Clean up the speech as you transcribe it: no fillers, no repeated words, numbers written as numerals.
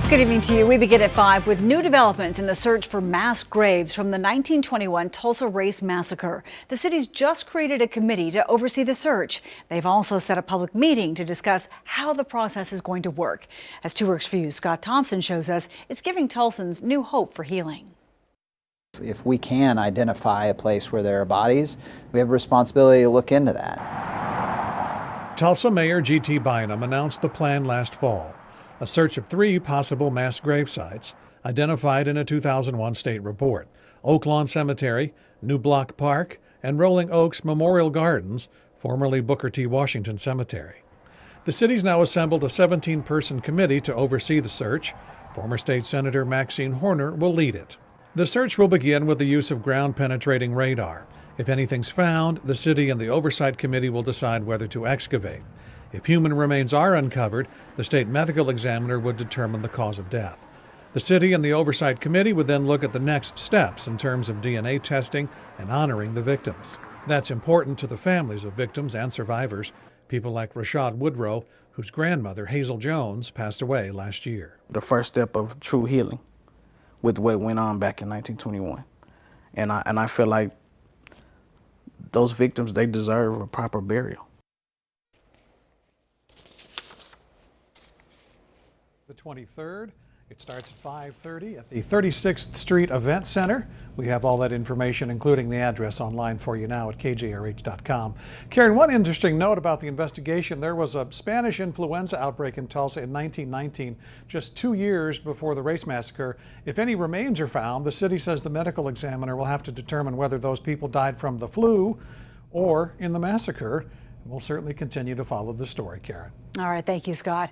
Good evening to you. We begin at 5 with new developments in the search for mass graves from the 1921 Tulsa Race Massacre. The city's just created a committee to oversee the search. They've also set a public meeting to discuss how the process is going to work. As 2 Works for You, Scott Thompson shows us, it's giving Tulsans new hope for healing. If we can identify a place where there are bodies, we have a responsibility to look into that. Tulsa Mayor G.T. Bynum announced the plan last fall. A search of 3 possible mass grave sites identified in a 2001 state report: Oak Lawn Cemetery, New Block Park, and Rolling Oaks Memorial Gardens, formerly Booker T. Washington Cemetery. The city's now assembled a 17-person committee to oversee the search. Former State Senator Maxine Horner will lead it. The search will begin with the use of ground-penetrating radar. If anything's found, the city and the Oversight Committee will decide whether to excavate. If human remains are uncovered, the state medical examiner would determine the cause of death. The city and the Oversight Committee would then look at the next steps in terms of DNA testing and honoring the victims. That's important to the families of victims and survivors, people like Rashad Woodrow, whose grandmother, Hazel Jones, passed away last year. The first step of true healing with what went on back in 1921. And I feel like those victims, they deserve a proper burial. The 23rd. It starts at 5:30 at the 36th Street Event Center. We have all that information, including the address, online for you now at kjrh.com. Karen, one interesting note about the investigation: there was a Spanish influenza outbreak in Tulsa in 1919, just 2 years before the Race Massacre. If any remains are found, the city says the medical examiner will have to determine whether those people died from the flu or in the massacre. We'll certainly continue to follow the story, Karen. All right, thank you, Scott.